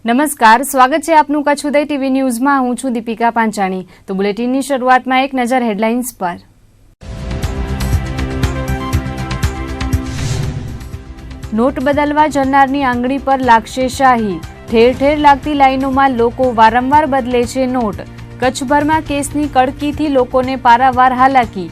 નમસ્કાર, સ્વાગત છે આપનું કચ્છ ઉદય ટીવી ન્યૂઝમાં। હું છું દીપિકા પાંચાણી। તો બુલેટિનની શરૂઆતમાં એક નજર હેડલાઇન્સ પર। નોટ બદલવા જનારની આંગળી પર લાગશે શાહી। ઠેર ઠેર લાગતી લાઈનોમાં લોકો વારંવાર બદલે છે નોટ। કચ્છભરમાં કેસની કડકીથી લોકોને પારાવાર હાલાકી।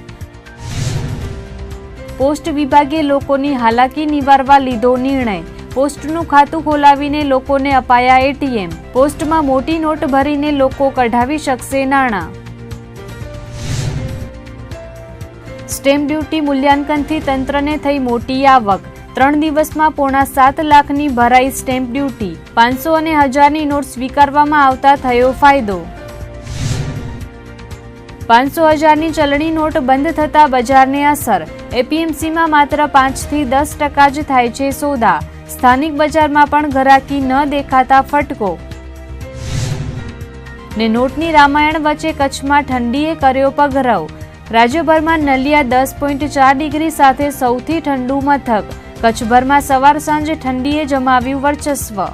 પોસ્ટ વિભાગે લોકોની હાલાકી નિવારવા લીધો નિર્ણય। પોસ્ટનું ખાતું ખોલાવીને લોકોને અપાયા એટીએમ। પોસ્ટમાં મોટી નોટ ભરીને લોકો કઢાવી શકશે નાણાં। સ્ટેમ્પ ડ્યુટી મૂલ્યાંકનથી તંત્રને થઈ મોટી આવક। 3 દિવસમાં પોણા 7 લાખની ભરાઈ સ્ટેમ્પ ડ્યુટી। 500 અને 1000ની નોટ સ્વીકારવામાં આવતા થયો ફાયદો। 500 1000ની ચલણી નોટ બંધ થતા બજારને અસર। એપીએમસીમાં માત્ર 5 થી 10% જ થાય છે સોદા। સ્થાનિક બજારમાં પણ ઘરાકી ન દેખાતા ફટકો। ને નોટની રામાયણ વચ્ચે કચ્છમાં ઠંડીએ કર્યો પગરવ। રાજ્યભરમાં નલિયા 10.4 ડિગ્રી સાથે સૌથી ઠંડુ મથક। કચ્છભરમાં સવાર સાંજ ઠંડીએ જમાવ્યું વર્ચસ્વ।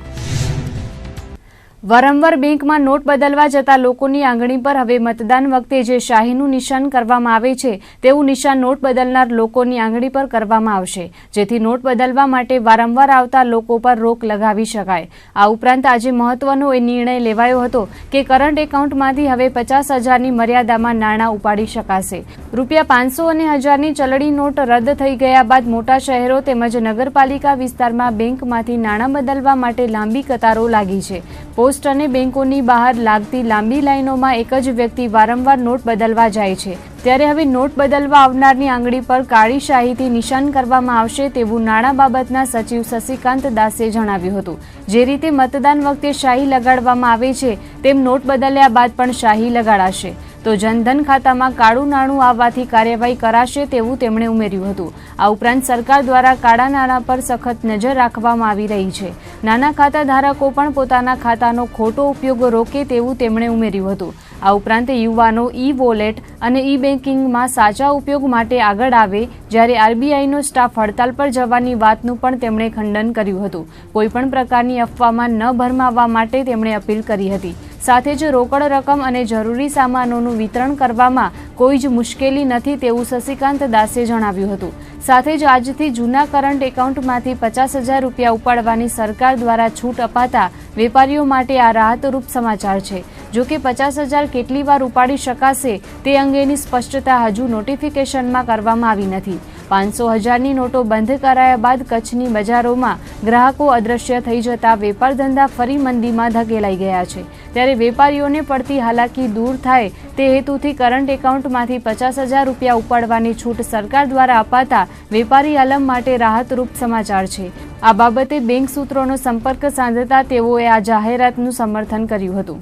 વારંવાર બેંકમાં નોટ બદલવા જતા લોકોની આંગળી પર હવે મતદાન વખતે જે શાહીનું નિશાન કરવામાં આવે છે તેવું નિશાન નોટ બદલનાર લોકોની આંગળી પર કરવામાં આવશે, જેથી નોટ બદલવા માટે વારંવાર આવતા લોકો પર રોક લગાવી શકાય। આ ઉપરાંત આજે મહત્વનો એ નિર્ણય લેવાયો હતો કે કરંટ એકાઉન્ટમાંથી હવે 50 હજારની મર્યાદામાં નાણાં ઉપાડી શકાશે। રૂપિયા 500 અને 1000ની ચલણી નોટ રદ થઈ ગયા બાદ મોટા શહેરો તેમજ નગરપાલિકા વિસ્તારમાં બેંકમાંથી નાણાં બદલવા માટે લાંબી કતારો લાગી છે। પોસ્ટ અને બેંકોની બહાર લાગતી લાંબી લાઈનોમાં એક જ વ્યક્તિ વારંવાર નોટ બદલવા જાય છે, ત્યારે હવે નોટ બદલવા આવનારની આંગળી પર કાળી શાહીથી નિશાન કરવામાં આવશે તેવું નાણાં બાબતના સચિવ શશિકાંત દાસે જણાવ્યું હતું। જે રીતે મતદાન વખતે શાહી લગાડવામાં આવે છે તેમ નોટ બદલ્યા બાદ પણ શાહી લગાડાશે, તો જનધન ખાતામાં કાળું નાણું આવવાથી કાર્યવાહી કરાશે તેવું તેમણે ઉમેર્યું હતું। આ ઉપરાંત સરકાર દ્વારા કાળા નાણાં પર સખત નજર રાખવામાં આવી રહી છે। નાના ખાતા ધારકો પણ પોતાના ખાતાનો ખોટો ઉપયોગ રોકે તેવું તેમણે ઉમેર્યું હતું। આ ઉપરાંત યુવાનો ઈ વોલેટ અને ઈ બેન્કિંગમાં સાચા ઉપયોગ માટે આગળ આવે, જ્યારે આરબીઆઈનો સ્ટાફ હડતાલ પર જવાની વાતનું પણ તેમણે ખંડન કર્યું હતું। કોઈપણ પ્રકારની અફવામાં ન ભરમાવવા માટે તેમણે અપીલ કરી હતી। સાથે જ રોકડ રકમ અને જરૂરી સામાનોનું વિતરણ કરવામાં કોઈ જ મુશ્કેલી નથી તેવું શશિકાંત દાસે જણાવ્યું હતું। સાથે જ આજથી જૂના કરંટ એકાઉન્ટમાંથી 50,000 રૂપિયા ઉપાડવાની સરકાર દ્વારા છૂટ અપાતા વેપારીઓ માટે આ રાહતરૂપ સમાચાર છે। જો કે 50,000 કેટલી વાર ઉપાડી શકાશે તે અંગેની સ્પષ્ટતા હજુ નોટિફિકેશનમાં કરવામાં આવી નથી। 500 1000ની નોટો બંધ કરાયા બાદ કચ્છની બજારોમાં ગ્રાહકો અદ્રશ્ય થઈ જતા વેપાર ધંધા ફરી મંદીમાં ધકેલાઈ ગયા છે, ત્યારે વેપારીઓને પડતી હાલાકી દૂર થાય તે હેતુથી કરંટ એકાઉન્ટમાંથી 50,000 રૂપિયા ઉપાડવાની છૂટ સરકાર દ્વારા અપાતા વેપારી આલમ માટે રાહતરૂપ સમાચાર છે। આ બાબતે બેંક સૂત્રોનો સંપર્ક સાધતા તેઓએ આ જાહેરાતનું સમર્થન કર્યું હતું।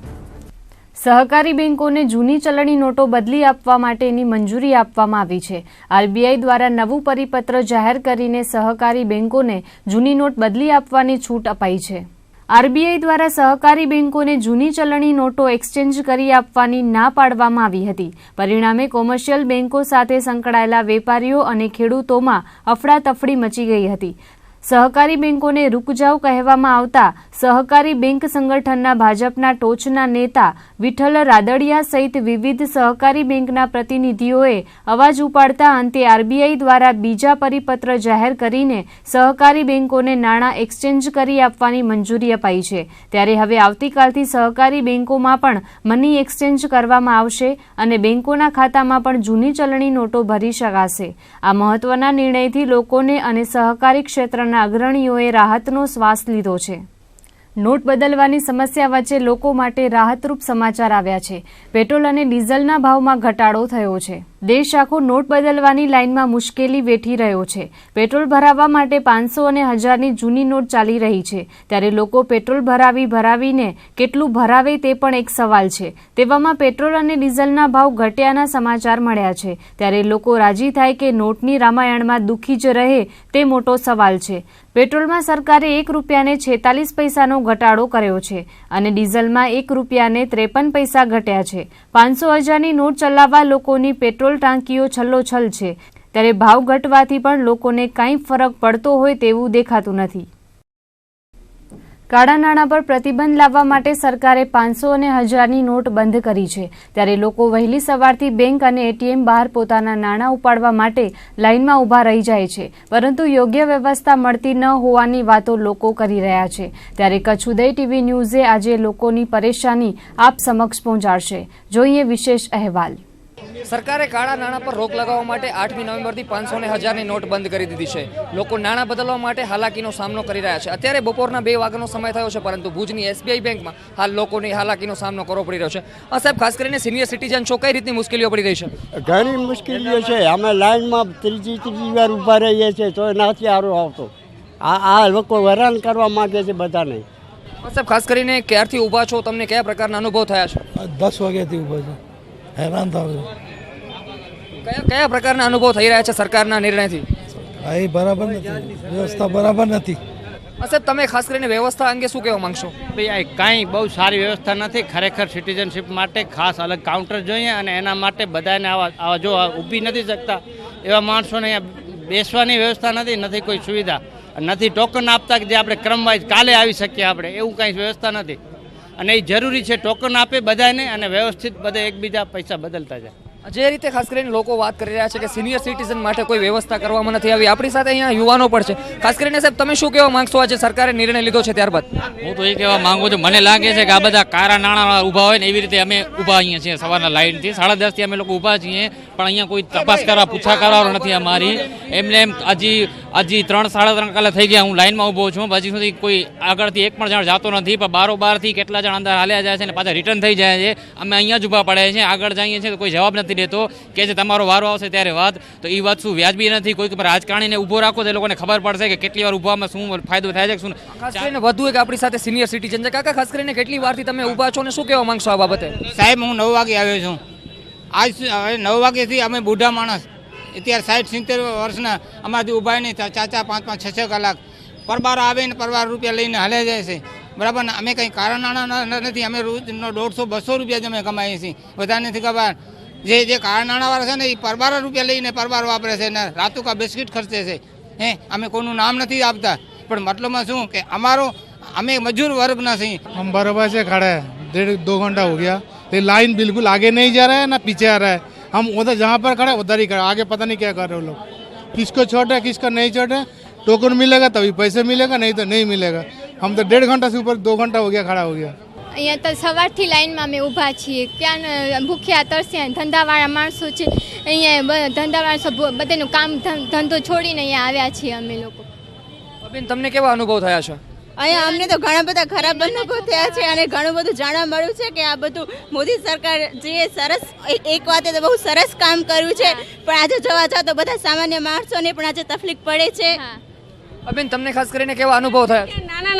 સહકારી બેંકોને જૂની ચલણી નોટો બદલી આપવા માટેની મંજૂરી આપવામાં આવી છે। આરબીઆઈ દ્વારા નવું પરિપત્ર જાહેર કરીને સહકારી બેંકોને જૂની નોટ બદલી આપવાની છૂટ અપાઈ છે। આરબીઆઈ દ્વારા સહકારી બેંકોને જૂની ચલણી નોટો એક્સચેન્જ કરી આપવાની ના પાડવામાં આવી હતી। પરિણામે કોમર્શિયલ બેંકો સાથે સંકળાયેલા વેપારીઓ અને ખેડૂતોમાં અફડાતફડી મચી ગઈ હતી। સહકારી બેંકોને રૂકજાવ કહેવામાં આવતા સહકારી બેંક સંગઠનના ભાજપના ટોચના નેતા વિઠ્ઠલ રાદડિયા સહિત વિવિધ સહકારી બેંકના પ્રતિનિધિઓએ અવાજ ઉપાડતા અંતે આરબીઆઈ દ્વારા બીજા પરિપત્ર જાહેર કરીને સહકારી બેંકોને નાણાં એક્સચેન્જ કરી આપવાની મંજૂરી અપાઈ છે। ત્યારે હવે આવતીકાલથી સહકારી બેંકોમાં પણ મની એક્સચેન્જ કરવામાં આવશે અને બેંકોના ખાતામાં પણ જૂની ચલણી નોટો ભરી શકાશે। આ મહત્વના નિર્ણયથી લોકોને અને સહકારી ક્ષેત્રના અગ્રણીઓએ રાહતનો શ્વાસ લીધો છે। નોટ બદલવાની સમસ્યા વચ્ચે લોકો માટે રાહતરૂપ સમાચાર આવ્યા છે। પેટ્રોલ અને ડીઝલના ભાવમાં ઘટાડો થયો છે। દેશ આખો નોટ બદલવાની લાઇનમાં મુશ્કેલી વેઠી રહ્યો છે। પેટ્રોલ ભરાવવા માટે 500 અને 1000ની જૂની નોટ ચાલી રહી છે, ત્યારે લોકો પેટ્રોલ ભરાવીને કેટલું ભરાવે તે પણ એક સવાલ છે। તેવામાં પેટ્રોલ અને ડીઝલના ભાવ ઘટ્યાના સમાચાર મળ્યા છે, ત્યારે લોકો રાજી થાય કે નોટની રામાયણમાં દુઃખી જ રહે તે મોટો સવાલ છે। પેટ્રોલમાં સરકારે 1 રૂપિયાને 46 પૈસાનો ઘટાડો કર્યો છે અને ડીઝલમાં 1 રૂપિયાને 53 પૈસા ઘટ્યા છે। 500 1000ની નોટ ચલાવવા લોકોની પેટ્રોલ ટાંકીઓ છલ્લોછલ છે, ત્યારે ભાવ ઘટવાથી પણ લોકોને કાંઈ ફરક પડતો હોય તેવું દેખાતું નથી। કાળા નાણાં પર પ્રતિબંધ લાવવા માટે સરકારે 500 અને 1000ની નોટ બંધ કરી છે, ત્યારે લોકો વહેલી સવારથી બેંક અને એટીએમ બહાર પોતાના નાણાં ઉપાડવા માટે લાઇનમાં ઊભા રહી જાય છે, પરંતુ યોગ્ય વ્યવસ્થા મળતી ન હોવાની વાતો લોકો કરી રહ્યા છે। ત્યારે કચ્છ ઉદય ટીવી ન્યૂઝે આજે લોકોની પરેશાની આપ સમક્ષ પહોંચાડશે। જોઈએ વિશેષ અહેવાલ। સરકારે કાળા નાણાં પર રોક લગાવવા માટે 8મી નવેમ્બરથી 500 અને 1000ની નોટ બંધ કરી દીધી છે। લોકો નાણાં બદલવા માટે હાલાકીનો સામનો કરી રહ્યા છે। અત્યારે બપોરના 2 વાગ્યાનો સમય થયો છે, પરંતુ ભુજની એસબીઆઈ બેંકમાં હાલ લોકોની હાલાકીનો સામનો કરવો પડી રહ્યો છે। સાહેબ, ખાસ કરીને સિનિયર સિટીઝન છો, કઈ રીતની મુશ્કેલીઓ પડી રહી છે? ઘણી મુશ્કેલીઓ છે। અમે લાઈનમાં ત્રીજી વાર ઊભા રહીએ છીએ તો નથી સારું આવતો। આ લોકો હેરાન કરવા માંગે છે બધાને। સાહેબ, ખાસ કરીને ક્યારથી ઊભા છો, તમને કયા પ્રકારના અનુભવ થયા છે? 10 વાગ્યાથી ઊભા છે, હેરાન થાવ છું। કયા પ્રકારના અનુભવ થઈ રહ્યા છે સરકારના નિર્ણયથી? એ બરાબર નથી, વ્યવસ્થા બરાબર નથી। સાહેબ, તમે ખાસ કરીને વ્યવસ્થા અંગે શું કહેવા માંગશો? ભાઈ, આ કાંઈ બહુ સારી વ્યવસ્થા નથી। ખરેખર સિટીઝનશીપ માટે ખાસ અલગ કાઉન્ટર જોઈએ, અને એના માટે બધાને આવા જો ઊભી નથી શકતા એવા માણસોને અહીંયા બેસવાની વ્યવસ્થા નથી, નથી કોઈ સુવિધા, નથી ટોકન આપતા કે જે આપણે ક્રમવાઇઝ કાલે આવી શકીએ આપણે, એવું કાંઈ વ્યવસ્થા નથી। અને એ જરૂરી છે, ટોકન આપે બધાને અને વ્યવસ્થિત બધા એકબીજા પૈસા બદલતા જાય। જે રીતે ખાસ કરીને લોકો વાત કરી રહ્યા છે કે સિનિયર સિટીઝન માટે કોઈ વ્યવસ્થા કરવામાં નથી આવી, આપણી સાથે અહીંયા યુવાનો પણ છે। ખાસ કરીને સાહેબ, તમે શું કહેવા માંગશો આજે સરકારે નિર્ણય લીધો છે ત્યારબાદ? હું તો એ કહેવા માંગુ છું, મને લાગે છે કે આ બધા કાળા નાણાં ઊભા હોય ને એવી રીતે અમે ઊભા અહીંયા છીએ સવારના લાઈનથી 10:30થી અમે લોકો ઊભા છીએ, પણ અહીંયા કોઈ તપાસ કરવા પૂછા કરવાનો નથી અમારી। એમને એમ હજી 3-3.5 કલાક થઈ ગયા હું લાઈનમાં ઊભો છું, હજી સુધી કોઈ આગળથી એક પણ જણ જાતો નથી, પણ બારોબારથી કેટલા જણ અંદર હાલ્યા જાય છે અને પાછા રિટર્ન થઈ જાય છે। અમે અહીંયા જ ઊભા પડે છે, આગળ જઈએ છીએ તો કોઈ જવાબ નથી દેતો, કે જે તમારો વારો આવશે ત્યારે વાત, તો એ વાત શું વ્યાજબી નથી? કોઈ રાજકારણીને ઊભો રાખો તો એ લોકોને ખબર પડશે કે કેટલી વાર ઊભામાં શું ફાયદો થાય છે શું। ખાસ કરીને વધુ એક આપણી સાથે સિનિયર સિટીઝન છે। કાકા, ખાસ કરીને કેટલી વારથી તમે ઊભા છો અને શું કહેવા માંગશો આ બાબતે? સાહેબ, હું 9 વાગે આવ્યો છું, આજ 9 વાગ્યાથી અમે બુઢા માણસ અત્યારે 60-70 વર્ષના અમારાથી ઊભા નહીં, 4-4, 5-5, 6-6 કલાક પરબાર આવે ને પરબાર રૂપિયા લઈને હાલે જાય છે, બરાબર ને? અમે કંઈ કારણ નાણાં નથી, અમે રોજનો 150-200 રૂપિયા જ અમે કમાઈએ છીએ, બધા નથી ખબર। જે કાળા નાણાંવાળા છે ને એ પરબાર રૂપિયા લઈને પરબાર વાપરે છે ને રાતું કા બિસ્કિટ ખર્ચે છે। અમે કોઈનું નામ નથી આપતા, પણ મતલબમાં શું કે અમે મજૂર વર્ગના છીએ। हम बराबर से खड़े हैं, 1.5-2 घंटा हो गया, ये लाइन बिल्कुल आगे नहीं जा रहा है ना पीछे आ रहा है। हम उधर जहाँ पर खड़े उधर ही खड़े, आगे पता नहीं क्या कर रहे हो लोग, किसको छोटे किसका नहीं छोटे। टोकन मिलेगा तभी पैसे मिलेगा, नहीं तो नहीं मिलेगा। हम तो 1.5 घंटा से ऊपर 2 घंटा हो गया खड़ा हो गया। અહીંયા તો સવારથી લાઈનમાં અમે ઊભા છીએ, ક્યાં ભૂખ્યા તરસ્યા ધંધાવાળા માણસો છે, અહીંયા ધંધાવાળા બધાનું કામ ધંધો છોડીને અહીંયા આવ્યા છીએ અમે લોકો। બેન, તમને કેવા અનુભવ થયા છે? અહીંયા અમને તો ઘણા બધા ખરાબ અનુભવ થયા છે અને ઘણું બધું જાણવા મળ્યું છે કે આ બધું મોદી સરકાર જે સરસ એક વાતે તો બહુ સરસ કામ કર્યું છે, પણ આજે જોવા જાવ તો બધા સામાન્ય માણસોને પણ આજે તકલીફ પડે છે। બેન, તમને ખાસ કરીને કેવા અનુભવ થયા?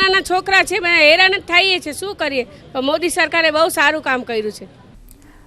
નાના છોકરા છે, હેરાન જ થઈએ છે, શું કરીએ? મોદી સરકારે બહુ સારું કામ કર્યું છે।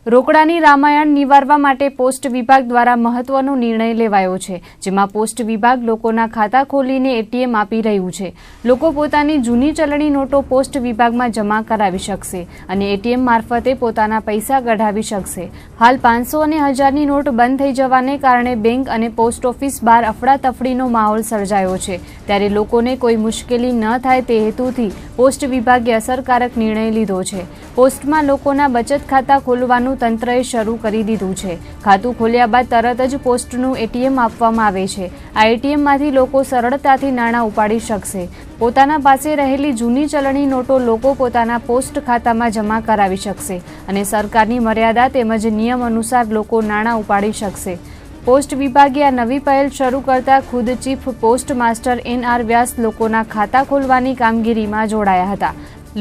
રોકડાની રામાયણ નિવારવા માટે પોસ્ટ વિભાગ દ્વારા મહત્વનો નિર્ણય લેવાયો છે, જેમાં પોસ્ટ વિભાગ લોકોના ખાતા ખોલીને એટીએમ આપી રહ્યું છે। લોકો પોતાની જૂની ચલણી નોટો પોસ્ટ વિભાગમાં જમા કરાવી શકશે અને એટીએમ મારફતે પોતાના પૈસા કઢાવી શકશે। હાલ 500 અને 1000ની નોટ બંધ થઈ જવાને કારણે બેંક અને પોસ્ટ ઓફિસ બહાર અફડાતફડીનો માહોલ સર્જાયો છે, ત્યારે લોકોને કોઈ મુશ્કેલી ન થાય તે હેતુથી પોસ્ટ વિભાગે અસરકારક નિર્ણય લીધો છે। પોસ્ટમાં લોકોના બચત ખાતા ખોલવાનું તંત્રએ શરૂ કરી દીધું છે। ખાતું ખોલ્યા બાદ તરત જ પોસ્ટનું એટીએમ આપવામાં આવે છે। આ એટીએમમાંથી લોકો સરળતાથી નાણાં ઉપાડી શકશે। પોતાના પાસે રહેલી જૂની ચલણી નોટો લોકો પોતાના પોસ્ટ ખાતામાં જમા કરાવી શકશે અને સરકારની મર્યાદા તેમજ નિયમ અનુસાર લોકો નાણાં ઉપાડી શકશે। પોસ્ટ વિભાગે આ નવી પહેલ શરૂ કરતા ખુદ ચીફ પોસ્ટ માસ્ટર NR વ્યાસ લોકોના ખાતા ખોલવાની કામગીરીમાં જોડાયા હતા।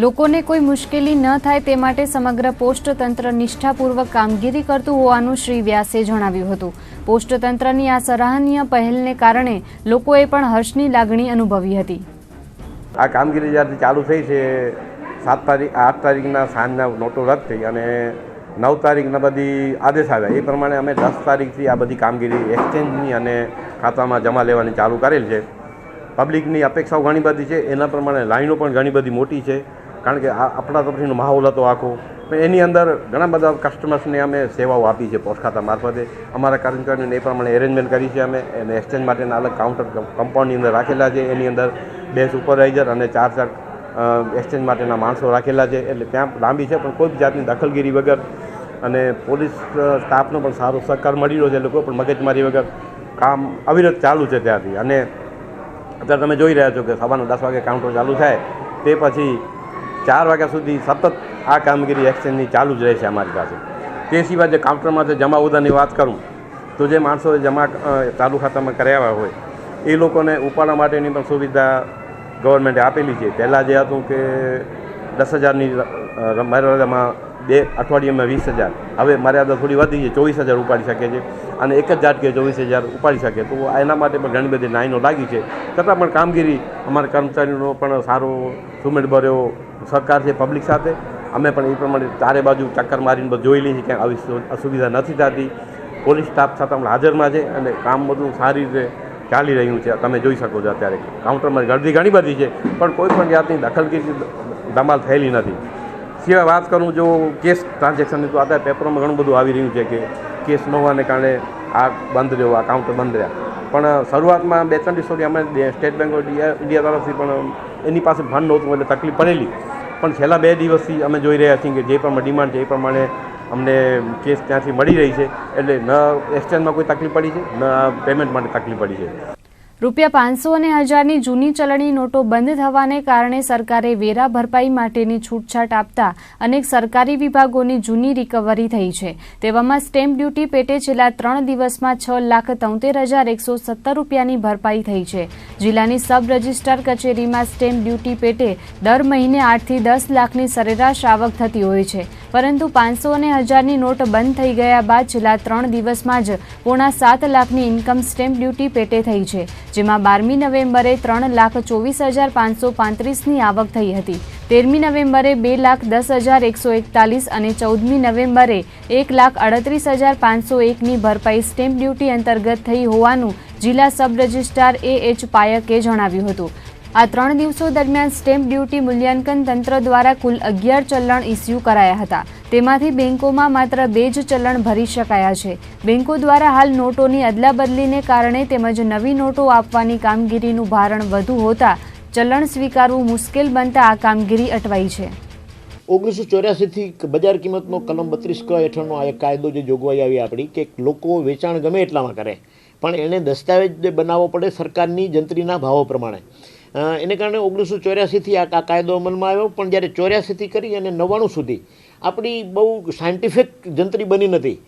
લોકોને કોઈ મુશ્કેલી ન થાય તે માટે સમગ્ર પોસ્ટ તંત્ર નિષ્ઠાપૂર્વક કામગીરી કરતું હોવાનું શ્રી વ્યાસે જણાવ્યું હતું। પોસ્ટ તંત્રની આ સરાહનીય પહેલને કારણે લોકોએ પણ હર્ષની લાગણી અનુભવી હતી। આ કામગીરી જ્યારથી ચાલુ થઈ છે 8 તારીખના સાંજના નોટો રદ થઈ અને 9 તારીખના બધી આદેશ આવ્યા, એ પ્રમાણે અમે 10 તારીખથી આ બધી કામગીરી એક્સચેન્જની અને ખાતામાં જમા લેવાની ચાલુ કરેલ છે। પબ્લિકની અપેક્ષાઓ ઘણી બધી છે, એના પ્રમાણે લાઈનો પણ ઘણી બધી મોટી છે, કારણ કે આ અફડાતફડીનો માહોલ હતો આખો, પણ એની અંદર ઘણા બધા કસ્ટમર્સને અમે સેવાઓ આપી છે પોસ્ટ ખાતા મારફતે। અમારા કર્મચારીઓને એ પ્રમાણે એરેન્જમેન્ટ કરી છે અમે, અને એક્સચેન્જ માટેના અલગ કાઉન્ટર કમ્પાઉન્ડની અંદર રાખેલા છે, એની અંદર 2 સુપરવાઇઝર અને 4 એક્સચેન્જ માટેના માણસો રાખેલા છે, એટલે ત્યાં લાંબી છે પણ કોઈ જ જાતની દખલગીરી વગર અને પોલીસ સ્ટાફનો પણ સારો સહકાર મળી રહ્યો છે, એટલે કોઈ પણ મગજમારી વગર કામ અવિરત ચાલુ છે ત્યાંથી. અને અત્યારે તમે જોઈ રહ્યા છો કે સવારના 10 વાગે કાઉન્ટર ચાલુ થાય તે પછી 4 વાગ્યા સુધી સતત આ કામગીરી એક્સચેન્જની ચાલુ જ રહે છે અમારી પાસે. તે સિવાય જે કાઉન્ટરમાં જે જમા ઉધારની વાત કરું તો જે માણસોએ જમા ચાલુ ખાતામાં કરાવ્યા હોય એ લોકોને ઉપાડવા માટેની પણ સુવિધા ગવર્મેન્ટે આપેલી છે. પહેલાં જે હતું કે 10,000ની મર્યાદામાં 2 અઠવાડિયામાં 20,000, હવે મર્યાદા થોડી વધી છે, 24,000 ઉપાડી શકે છે અને એક જ ઝાટકે 24,000 ઉપાડી શકે. તો એના માટે પણ ઘણી બધી લાઈનો લાગી છે, છતાં પણ કામગીરી અમારા કર્મચારીનો પણ સારો સુમેળભર્યો સહકાર છે પબ્લિક સાથે. અમે પણ એ પ્રમાણે ચારે બાજુ ચક્કર મારીને બધું જોઈ લઈએ છીએ, ક્યાંક આવી અસુવિધા નથી થતી. પોલીસ સ્ટાફ સાથે પણ હાજરમાં છે અને કામ બધું સારી રીતે ચાલી રહ્યું છે. તમે જોઈ શકો છો અત્યારે કાઉન્ટરમાં ગર્દી ઘણી બધી છે પણ કોઈ પણ જાતની દખલગીરી ધમાલ થયેલી નથી. સિવાય વાત કરું જો કેસ ટ્રાન્ઝેક્શનની, તો અત્યારે પેપરોમાં ઘણું બધું આવી રહ્યું છે કે કેસ ન હોવાને કારણે આ બંધ રહ્યો, આ કાઉન્ટર બંધ રહ્યા. પણ શરૂઆતમાં 2-3 દિવસ સુધી અમે સ્ટેટ બેંક ઓફ ઇન્ડિયા તરફથી પણ એની પાસે ફંડ નહોતું એટલે તકલીફ પડેલી. પણ છેલ્લા 2 દિવસથી અમે જોઈ રહ્યા છીએ કે જે પ્રમાણે ડિમાન્ડ છે એ પ્રમાણે અમને કેસ ત્યાંથી મળી રહી છે, એટલે ન એક્સચેન્જમાં કોઈ તકલીફ પડી છે ન પેમેન્ટ માટે તકલીફ પડી છે. રૂપિયા 500 અને 1000ની જૂની ચલણી નોટો બંધ થવાને કારણે સરકારે વેરા ભરપાઈ માટેની છૂટછાટ આપતા અનેક સરકારી વિભાગોની જૂની રિકવરી થઈ છે. તેવામાં સ્ટેમ્પ ડ્યુટી પેટે છેલ્લા 3 દિવસમાં 6,73,117 રૂપિયાની ભરપાઈ થઈ છે. જિલ્લાની સબ રજિસ્ટ્રાર કચેરીમાં સ્ટેમ્પ ડ્યુટી પેટે દર મહિને 8 થી 10 લાખની સરેરાશ આવક થતી હોય છે, પરંતુ 500 અને 1000ની નોટ બંધ થઈ ગયા બાદ છેલ્લા 3 દિવસમાં જ 7.5 લાખની ઇન્કમ સ્ટેમ્પ ડ્યુટી પેટે થઈ છે, જેમાં 12મી નવેમ્બરે 3,24,535ની આવક થઈ હતી. 13મી નવેમ્બરે 2,10,141 અને 14મી નવેમ્બરે 1,38,501ની ભરપાઈ સ્ટેમ્પ ડ્યુટી અંતર્ગત થઈ હોવાનું જિલ્લા સબ રજિસ્ટ્રાર A.H. પાયકે જણાવ્યું હતું. આ 3 દિવસો દરમિયાન સ્ટેમ્પ ડ્યુટી મૂલ્યાંકન તંત્ર દ્વારા કુલ 11 ચલણ ઇસ્યુ કરાયા હતા. તેમાંથી બેંકોમાં માત્ર 2 જ ચલણ ભરી શકાયા છે. બેંકો દ્વારા હાલ નોટોની અદલાબદલીને કારણે તેમજ નવી નોટો આપવાની કામગીરીનું ભારણ વધુ હોતા ચલણ સ્વીકારવું મુશ્કેલ બનતા આ કામગીરી અટવાઈ છે. 1984થી બજાર કિંમતનો કલમ 32 ક હેઠળનો આ એક કાયદો જે જોગવાઈ આવી આપણી કે લોકો વેચાણ ગમે એટલામાં કરે પણ એને દસ્તાવેજ બનાવવો પડે સરકારની જંત્રીના ભાવો પ્રમાણે. એને કારણે 1984થી આ કાયદો અમલમાં આવ્યો, પણ જ્યારે 84થી કરી અને 99 સુધી આપણી બહુ સાયન્ટિફિક જંત્રી બની નથી.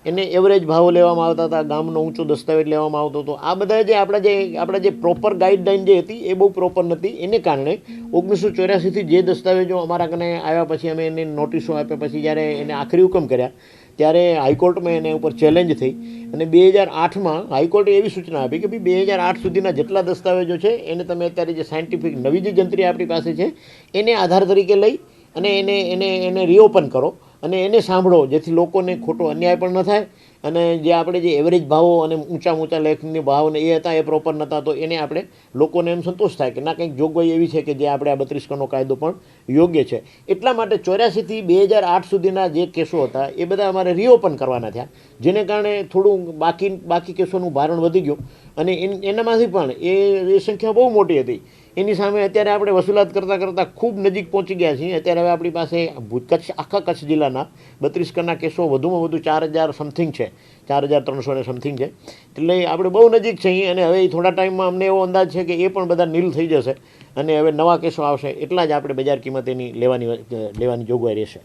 એને એવરેજ ભાવો લેવામાં આવતા હતા, ગામનો ઊંચો દસ્તાવેજ લેવામાં આવતો હતો. આ બધા જે આપણા જે પ્રોપર ગાઈડલાઇન જે હતી એ બહુ પ્રોપર નથી. એને કારણે 1984થી જે દસ્તાવેજો અમારા કને આવ્યા પછી અમે એને નોટિસો આપ્યા પછી જ્યારે એને આખરી હુકમ કર્યા ત્યારે હાઈકોર્ટમાં એને ઉપર ચેલેન્જ થઈ અને 2008માં હાઈકોર્ટે એવી સૂચના આપી કે ભાઈ 2008 સુધીના જેટલા દસ્તાવેજો છે એને તમે અત્યારે જે સાયન્ટિફિક નવી જે જંત્રી આપણી પાસે છે એને આધાર તરીકે લઈ અને એને રીઓપન કરો અને એને સાંભળો, જેથી લોકોને ખોટો અન્યાય પણ ન થાય અને જે આપણે જે એવરેજ ભાવો અને ઊંચા લેખની ભાવ ને એ હતા એ પ્રોપર નહોતા, તો એને આપણે લોકોને એમ સંતોષ થાય કે ના કંઈક જોગવાઈ એવી છે કે જે આપણે આ 32 કનો કાયદો પણ યોગ્ય છે. એટલા માટે 84થી 2008 સુધીના જે કેસો હતા એ બધા અમારે રીઓપન કરવાના થયા, જેને કારણે થોડું બાકી કેસોનું ભારણ વધી ગયું અને એનામાંથી પણ એ સંખ્યા બહુ મોટી હતી. એની સામે અત્યારે આપણે વસૂલાત કરતાં ખૂબ નજીક પહોંચી ગયા છીએ. અત્યારે હવે આપણી પાસે આખા કચ્છ જિલ્લાના 32 કના કેસો વધુમાં વધુ 4,000 સમથિંગ છે, 4,300 ને સમથિંગ છે. એટલે આપણે બહુ નજીક છીએ અને હવે થોડા ટાઈમમાં અમને એવો અંદાજ છે કે એ પણ બધા નીલ થઈ જશે અને હવે નવા કેસો આવશે, એટલા જ આપણે બજાર કિંમત એની લેવાની જોગવાઈ રહેશે.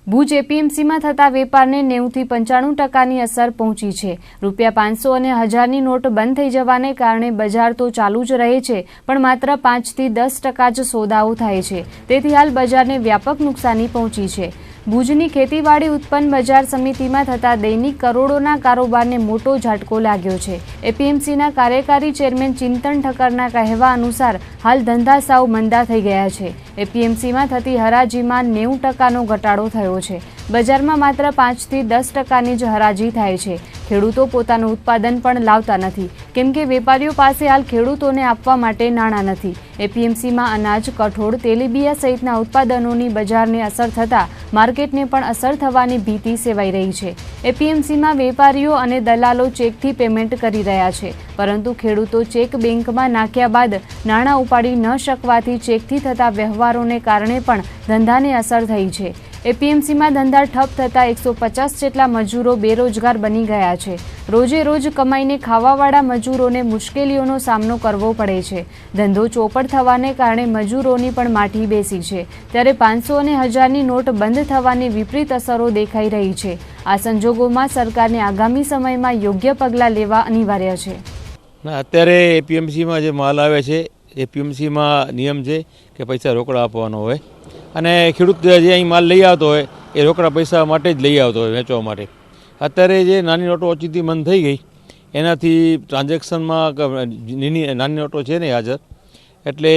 ભુજ એપીએમસીમાં થતા વેપારને 90 થી 95% અસર પહોંચી છે. રૂપિયા 500 અને 1000ની નોટ બંધ થઈ જવાને કારણે બજાર તો ચાલુ જ રહે છે, પણ માત્ર 5 થી 10% જ સોદાઓ થાય છે. તેથી હાલ બજારને વ્યાપક નુકસાની પહોંચી છે. ભુજની ખેતીવાડી ઉત્પન્ન બજાર સમિતિમાં થતા દૈનિક કરોડોના કારોબારને મોટો ઝાટકો લાગ્યો છે. એપીએમસીના કાર્યકારી ચેરમેન ચિંતન ઠક્કરના કહેવા અનુસાર હાલ ધંધા સાવ મંદા થઈ ગયા છે. એપીએમસીમાં થતી હરાજીમાં 90%નો ઘટાડો થયો છે. બજારમાં માત્ર 5 થી 10% જ હરાજી થાય છે. ખેડૂતો પોતાનું ઉત્પાદન પણ લાવતા નથી, કેમ કે વેપારીઓ પાસે હાલ ખેડૂતોને આપવા માટે નાણાં નથી. એપીએમસીમાં અનાજ, કઠોળ, તેલીબિયા સહિતના ઉત્પાદનોની બજારને અસર થતાં માર્કેટને પણ અસર થવાની ભીતિ સેવાઈ રહી છે. એપીએમસીમાં વેપારીઓ અને દલાલો ચેકથી પેમેન્ટ કરી રહ્યા છે, પરંતુ ખેડૂતો ચેક બેંકમાં નાખ્યા બાદ નાણાં ઉપાડી ન શકવાથી ચેકથી થતા વ્યવહારોને કારણે પણ ધંધાને અસર થઈ છે. એપીએમસીમાં ધંધા ઠપ થતાં 150 જેટલા મજૂરો બેરોજગાર બની ગયા છે. રોજે રોજ કમાઈને ખાવાવાળા મજૂરોને મુશ્કેલીઓનો સામનો કરવો પડે છે. ધંધો ચોપટ થવાને કારણે મજૂરોની પણ માઠી બેસી છે. ત્યારે 500 અને 1000ની નોટ બંધ થવાની વિપરીત અસરો દેખાઈ રહી છે. આ સંજોગોમાં સરકારને આગામી સમયમાં યોગ્ય પગલાં લેવા અનિવાર્ય છે. અત્યારે એપીએમસીમાં જે માલ આવે છે, એપીએમસીમાં નિયમ છે કે પૈસા રોકડા આપવાનો હોય, અને ખેડૂત જે અહીં માલ લઈ આવતો હોય એ રોકડા પૈસા માટે જ લઈ આવતો હોય વેચવા માટે. અત્યારે જે નાની નોટો ઓચિંતી બંધ થઈ ગઈ એનાથી ટ્રાન્ઝેક્શનમાં નાની નોટો છે નહીં હાજર, એટલે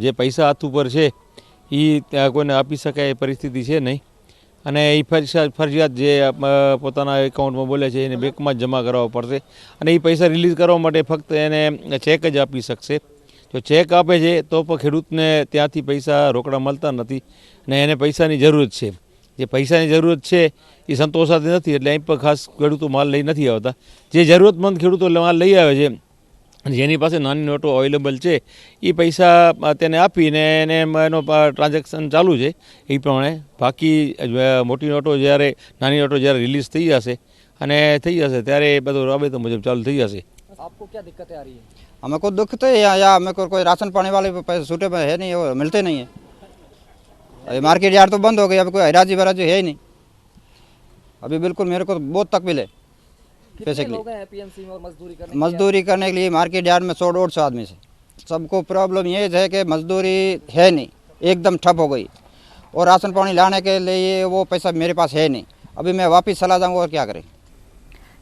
જે પૈસા હાથ ઉપર છે એ કોઈને આપી શકાય એ પરિસ્થિતિ છે નહીં, અને એ ફરજિયાત જે પોતાના એકાઉન્ટમાં બોલે છે એને બેંકમાં જ જમા કરાવવા પડશે, અને એ પૈસા રિલીઝ કરવા માટે ફક્ત એને ચેક જ આપી શકશે. જો ચેક આપે છે તો પણ ખેડૂતને ત્યાંથી પૈસા રોકડા મળતા નથી, અને એને પૈસાની જરૂરત છે. જે પૈસાની જરૂરત છે એ સંતોષાતી નથી, એટલે અહીં પર ખાસ ખેડૂતો માલ લઈ નથી આવતા. જે જરૂરતમંદ ખેડૂતો માલ લઈ આવે છે, જેની પાસે નાની નોટો અવેલેબલ છે, એ પૈસા તેને આપીને એને એનો ટ્રાન્ઝેક્શન ચાલુ છે એ પ્રમાણે. બાકી મોટી નોટો જ્યારે નાની નોટો જ્યારે રિલીઝ થઈ જશે અને થઈ જશે ત્યારે બધું રાબેતો મુજબ ચાલુ થઈ જશે. आपको क्या दिक्कतें आ रही है? हमें को दुख तो है या हमें कोई राशन पानी वाले पैसे छूटे पे है नहीं, वो मिलते नहीं है. मार्केट यार्ड तो बंद हो गई, अभी कोई हराजी वराजी है ही नहीं. अभी बिल्कुल मेरे को बहुत तकलीफ है पैसे के लिए. मजदूरी करने के लिए मार्केट यार्ड में 100-150 आदमी से. सबको प्रॉब्लम ये है कि मजदूरी है नहीं, एकदम ठप हो गई, और राशन पानी लाने के लिए वो पैसा मेरे पास है नहीं. अभी मैं वापस चला जाऊँगा और क्या करें.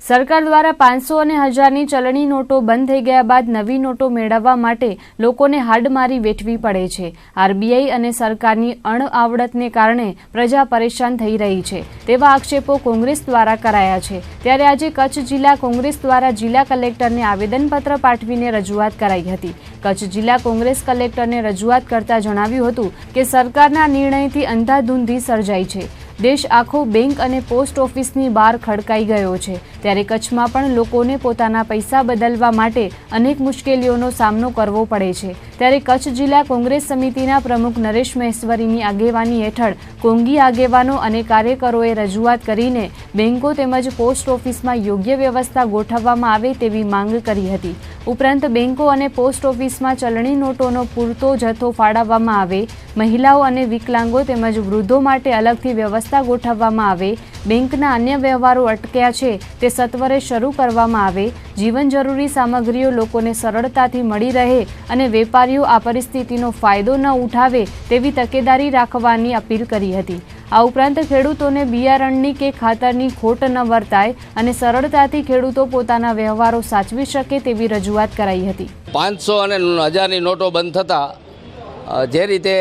સરકાર દ્વારા 500 અને 1000ની ચલણી નોટો બંધ થઈ ગયા બાદ નવી નોટો મેળવવા માટે લોકોને હાડમારી વેઠવી પડે છે. આરબીઆઈ અને સરકારની અણઆવડતને કારણે પ્રજા પરેશાન થઈ રહી છે તેવા આક્ષેપો કોંગ્રેસ દ્વારા કરાયા છે. ત્યારે આજે કચ્છ જિલ્લા કોંગ્રેસ દ્વારા જિલ્લા કલેક્ટરને આવેદનપત્ર પાઠવીને રજૂઆત કરાઈ હતી. કચ્છ જિલ્લા કોંગ્રેસ કલેક્ટરને રજૂઆત કરતા જણાવ્યું હતું કે સરકારના નિર્ણયથી અંધાધૂંધી સર્જાઈ છે. દેશ આખો બેંક અને પોસ્ટ ઓફિસની બહાર ખડકાઈ ગયો છે. ત્યારે કચ્છમાં પણ લોકોને પોતાના પૈસા બદલવા માટે અનેક મુશ્કેલીઓનો સામનો કરવો પડે છે. ત્યારે કચ્છ જિલ્લા કોંગ્રેસ સમિતિના પ્રમુખ નરેશ મહેશ્વરીની આગેવાની હેઠળ કોંગી આગેવાનો અને કાર્યકરોએ રજૂઆત કરીને બેંકો તેમજ પોસ્ટ ઓફિસમાં યોગ્ય વ્યવસ્થા ગોઠવવામાં આવે તેવી માંગ કરી હતી. ઉપરાંત બેંકો અને પોસ્ટ ઓફિસમાં ચલણી નોટોનો પૂરતો જથ્થો ફાળવવામાં આવે, મહિલાઓ અને વિકલાંગો તેમજ વૃદ્ધો માટે અલગથી વ્યવસ્થા ગોઠવવામાં આવે, બેંકના અન્ય વ્યવહારો અટક્યા છે તે સત્વરે શરૂ કરવામાં આવે, જીવન જરૂરી સામગ્રીઓ લોકોને સરળતાથી મળી રહે અને વેપારીઓ આ પરિસ્થિતિનો ફાયદો ન ઉઠાવે તેવી તકેદારી રાખવાની અપીલ કરી હતી. આ ઉપરાંત ખેડૂતોને બિયારણની કે ખાતરની ખોટ ન વર્તાય અને સરળતાથી ખેડૂતો પોતાના વ્યવહારો સાચવી શકે તેવી રજૂઆત કરાઈ હતી. 500 અને 1000ની નોટો બંધ થતાં જે રીતે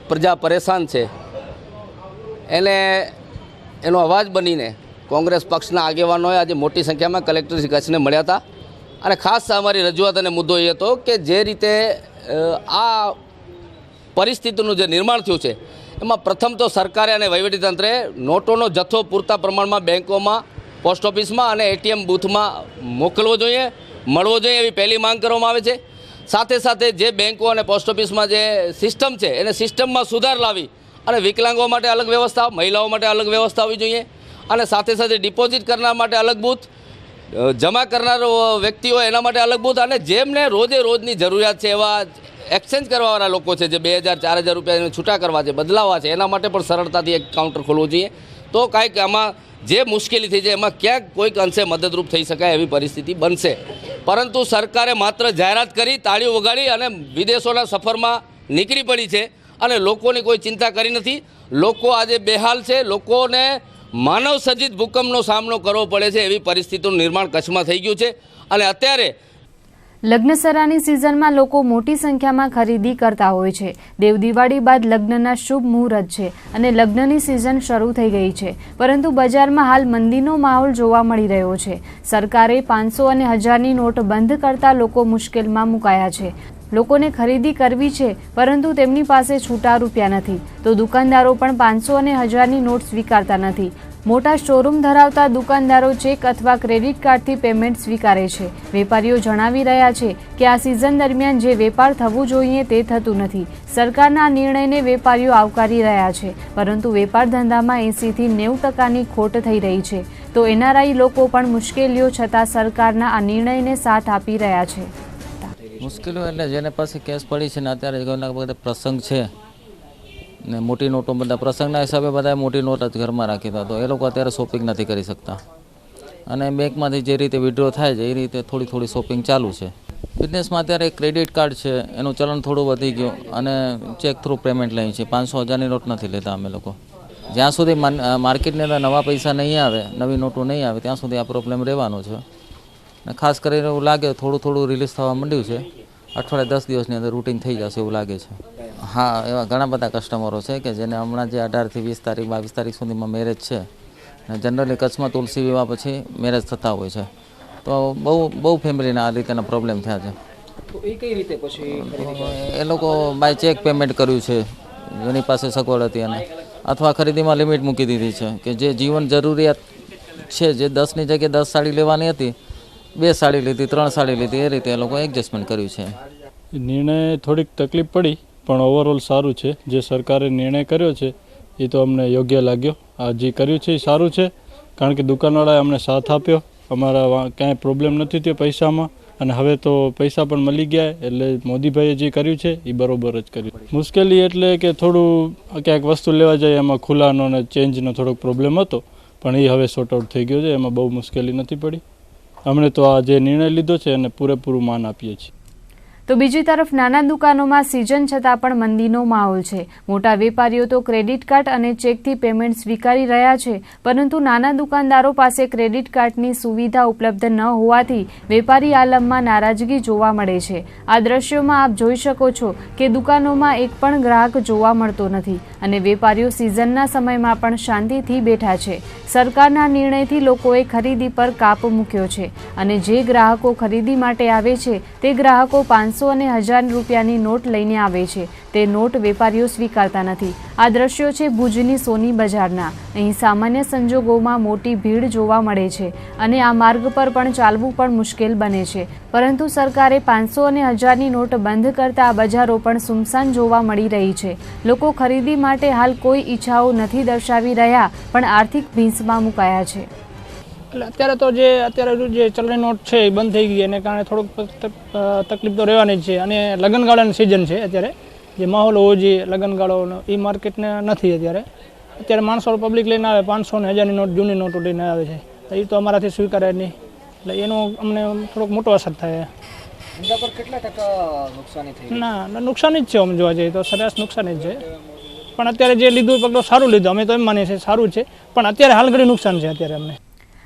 પ્રજા પરેશાન છે એનો અવાજ બનીને કોંગ્રેસ પક્ષના આગેવાનોએ આજે મોટી સંખ્યામાં કલેક્ટર શ્રી કચ્છને મળ્યા હતા, અને ખાસ અમારી રજૂઆત અને મુદ્દો એ હતો કે જે રીતે આ પરિસ્થિતિનું જે નિર્માણ થયું છે એમાં પ્રથમ તો સરકારે અને વહીવટીતંત્રે નોટોનો જથ્થો પૂરતા પ્રમાણમાં બેંકોમાં, પોસ્ટ ઓફિસમાં અને એટીએમ બૂથમાં મોકલવો જોઈએ, મળવો જોઈએ એવી પહેલી માંગ કરવામાં આવે છે. સાથે સાથે જે બેંકો અને પોસ્ટ ઓફિસમાં જે સિસ્ટમ છે એને સિસ્ટમમાં સુધાર લાવી અને વિકલાંગો માટે અલગ વ્યવસ્થા, મહિલાઓ માટે અલગ વ્યવસ્થા હોવી જોઈએ, અને સાથે સાથે ડિપોઝિટ કરનાર માટે અલગ બૂથ, જમા કરનાર વ્યક્તિઓ એના માટે અલગ બૂથ, અને જેમને રોજે રોજની જરૂરિયાત છે એવા એક્સચેન્જ કરવાવાળા લોકો છે જે 2000-4000 રૂપિયા છૂટા કરવા છે, બદલાવા છે, એના માટે પણ સરળતાથી એક કાઉન્ટર ખોલવું જોઈએ. તો કાંઈક આમાં જે મુશ્કેલી થઈ જાય એમાં ક્યાંક કોઈક અંશે મદદરૂપ થઈ શકાય એવી પરિસ્થિતિ બનશે. પરંતુ સરકારે માત્ર જાહેરાત કરી, તાળીઓ વગાડી અને વિદેશોના સફરમાં નીકળી પડી છે અને લોકોની કોઈ ચિંતા કરી નથી. લોકો આજે બેહાલ છે, લોકોને માનવ સર્જિત ભૂકંપનો સામનો કરવો પડે છે એવી પરિસ્થિતિનું નિર્માણ કચ્છમાં થઈ ગયું છે. અને અત્યારે લગ્નસરાની સિઝનમાં લોકો મોટી સંખ્યામાં ખરીદી કરતા હોય છે. દેવ દિવાળી બાદ લગ્નના શુભ મુહૂર્ત છે અને લગ્નની સિઝન શરૂ થઈ ગઈ છે, પરંતુ બજારમાં હાલ મંદીનો માહોલ જોવા મળી રહ્યો છે. સરકારે 500 અને 1000ની નોટ બંધ કરતા લોકો મુશ્કેલમાં મુકાયા છે. લોકોને ખરીદી કરવી છે, પરંતુ તેમની પાસે છૂટા રૂપિયા નથી, તો દુકાનદારો પણ 500 અને 1000ની નોટ સ્વીકારતા નથી. મોટા શોરૂમ ધરાવતા દુકાનદારો ચેક અથવા ક્રેડિટ કાર્ડથી પેમેન્ટ સ્વીકારે છે. વેપારીઓ જણાવી રહ્યા છે કે આ સિઝન દરમિયાન જે વેપાર થવું જોઈએ તે થતું નથી. સરકારના નિર્ણયને વેપારીઓ આવકારી રહ્યા છે, પરંતુ વેપાર ધંધામાં 80થી 90%ની ખોટ થઈ રહી છે. તો એનઆરઆઈ લોકો પણ મુશ્કેલીઓ છતાં સરકારના આ નિર્ણયને સાથ આપી રહ્યા છે. મુશ્કેલીઓ એટલે જેને પાસે કેશ પડી છે ને અત્યારે ઘણા બધા પ્રસંગ છે ને મોટી નોટો બધા પ્રસંગના હિસાબે બધા મોટી નોટ જ ઘરમાં રાખી દો, તો એ લોકો અત્યારે શોપિંગ નથી કરી શકતા અને બેંકમાંથી જે રીતે વિડ્રો થાય છે એ રીતે થોડી થોડી શોપિંગ ચાલુ છે. બિઝનેસમાં અત્યારે ક્રેડિટ કાર્ડ છે એનું ચલણ થોડું વધી ગયું અને ચેક થ્રુ પેમેન્ટ લઈએ છીએ. 500 1000ની નોટ નથી લેતા અમે લોકો. જ્યાં સુધી માર્કેટની અંદર નવા પૈસા નહીં આવે, નવી નોટો નહીં આવે, ત્યાં સુધી આ પ્રોબ્લેમ રહેવાનો છે. અને ખાસ કરીને એવું લાગે થોડું રિલીઝ થવા માંડ્યું છે. અઠવાડિયા 10 દિવસની અંદર રૂટિન થઈ જશે એવું લાગે છે. હા, એવા ઘણા બધા કસ્ટમરો છે કે જેને હમણાં જે 18થી 20 તારીખ 22 તારીખ સુધીમાં મેરેજ છે અને જનરલી કચ્છમાં તુલસી વિવાહ પછી મેરેજ થતા હોય છે, તો બહુ ફેમિલીને આ રીતેના પ્રોબ્લેમ થયા છે. તો એ કઈ રીતે પછી એ લોકો બાય ચેક પેમેન્ટ કર્યું છે જેની પાસે સગવડ હતી, અને અથવા ખરીદીમાં લિમિટ મૂકી દીધી છે કે જે જીવન જરૂરિયાત છે, જે 10ની જગ્યાએ 10 સાડી લેવાની હતી 2 સાડી લીધી, 3 સાડી લીધી, એ રીતે એ લોકો એડજસ્ટમેન્ટ કર્યું છે. નિર્ણય થોડીક તકલીફ પડી, પણ ઓવરઓલ સારું છે. જે સરકારે નિર્ણય કર્યો છે એ તો અમને યોગ્ય લાગ્યો. આ જે કર્યું છે એ સારું છે, કારણ કે દુકાનવાળાએ અમને સાથ આપ્યો. અમારા ક્યાંય પ્રોબ્લેમ નથી થયો પૈસામાં, અને હવે તો પૈસા પણ મળી ગયા. એટલે મોદીભાઈએ જે કર્યું છે એ બરોબર જ કર્યું. મુશ્કેલી એટલે કે થોડું ક્યાંક વસ્તુ લેવા જાય એમાં ખુલ્લાનો અને ચેન્જનો થોડોક પ્રોબ્લેમ હતો, પણ એ હવે સોર્ટ આઉટ થઈ ગયો છે. એમાં બહુ મુશ્કેલી નથી પડી. અમને તો આ જે નિર્ણય લીધો છે એને પૂરેપૂરું માન આપીએ છીએ. તો બીજી તરફ નાના દુકાનોમાં સિઝન છતાં પણ મંદીનો માહોલ છે. મોટા વેપારીઓ તો ક્રેડિટ કાર્ડ અને ચેકથી પેમેન્ટ સ્વીકારી રહ્યા છે, પરંતુ નાના દુકાનદારો પાસે ક્રેડિટ કાર્ડની સુવિધા ઉપલબ્ધ ન હોવાથી વેપારી આલમમાં નારાજગી જોવા મળે છે. આ દ્રશ્યોમાં આપ જોઈ શકો છો કે દુકાનોમાં એક પણ ગ્રાહક જોવા મળતો નથી અને વેપારીઓ સિઝનના સમયમાં પણ શાંતિથી બેઠા છે. સરકારના નિર્ણયથી લોકોએ ખરીદી પર કાપ મૂક્યો છે અને જે ગ્રાહકો ખરીદી માટે આવે છે તે ગ્રાહકો 500 અને 1000 રૂપિયાની નોટ લઈને આવે છે. તે નોટ વેપારીઓ સ્વીકારતા નથી. આ દ્રશ્યો છે ભુજની સોની બજારના. અહીં સામાન્ય સંજોગોમાં મોટી ભીડ જોવા મળે છે અને આ માર્ગ પર પણ ચાલવું પણ મુશ્કેલ બને છે, પરંતુ સરકારે 500 અને 1000ની નોટ બંધ કરતા આ બજારો પણ સુમસાન જોવા મળી રહી છે. લોકો ખરીદી માટે હાલ કોઈ ઈચ્છાઓ નથી દર્શાવી રહ્યા, પણ આર્થિક ભીંસમાં મુકાયા છે. એટલે અત્યારે તો જે ચલણી નોટ છે એ બંધ થઈ ગઈ, એને કારણે થોડુંક તકલીફ તો રહેવાની જ છે. અને લગ્નગાળાની સિઝન છે અત્યારે, જે માહોલ હોવો જોઈએ લગ્નગાળાનો એ માર્કેટને નથી અત્યારે. અત્યારે માણસો પબ્લિક લઈને આવે 500 અને 1000ની નોટ, જૂની નોટો લઈને આવે છે, તો એ તો અમારાથી સ્વીકારાય નહીં. એટલે એનો અમને થોડોક મોટો અસર થાય. ધંધા પર કેટલા ટકા નુકસાની થઈ? ના, નુકસાન જ છે. અમે જોવા જઈએ તો સરેરાશ નુકસાન જ છે. પણ અત્યારે જે લીધું એ પગલું સારું લીધું, અમે તો એમ માનીએ છીએ સારું છે, પણ અત્યારે હાલ ઘડી નુકસાન છે અત્યારે અમને.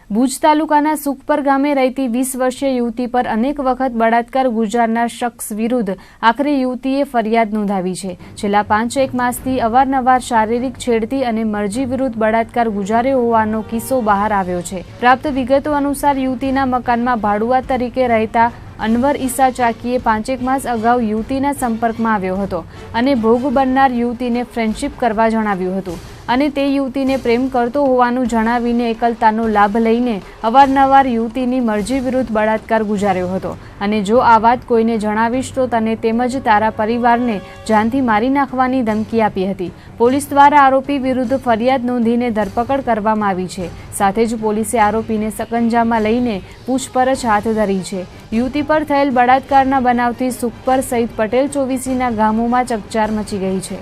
ભુજ તાલુકાના સુખપર ગામે રહેતી 20 વર્ષીય યુવતી પર અનેક વખત બળાત્કાર ગુજારનાર શખ્સ વિરુદ્ધ આખરે યુવતીએ ફરિયાદ નોંધાવી છે. છેલ્લા 5-1 માસથી અવારનવાર શારીરિક છેડતી અને મરજી વિરુદ્ધ બળાત્કાર ગુજાર્યો હોવાનો કિસ્સો બહાર આવ્યો છે. પ્રાપ્ત વિગતો અનુસાર યુવતીના મકાનમાં ભાડુઆત તરીકે રહેતા અનવર ઈસા ચાકીએ 5-1 માસ અગાઉ યુવતીના સંપર્કમાં આવ્યો હતો અને ભોગ બનનાર યુવતીને ફ્રેન્ડશિપ કરવા જણાવ્યું હતું અને તે યુવતીને પ્રેમ કરતો હોવાનું જણાવીને એકલતાનો લાભ લઈને અવારનવાર યુવતીની મરજી વિરુદ્ધ બળાત્કાર ગુજાર્યો હતો અને જો આ વાત કોઈને જણાવીશ તો તને તેમજ તારા પરિવારને જાનથી મારી નાખવાની ધમકી આપી હતી. પોલીસ દ્વારા આરોપી વિરુદ્ધ ફરિયાદ નોંધીને ધરપકડ કરવામાં આવી છે. સાથે જ પોલીસે આરોપીને સકંજામાં લઈને પૂછપરછ હાથ ધરી છે. યુવતી પર થયેલ બળાત્કારના બનાવથી સુખપર સહિત પટેલ ચોવીસીના ગામોમાં ચકચાર મચી ગઈ છે.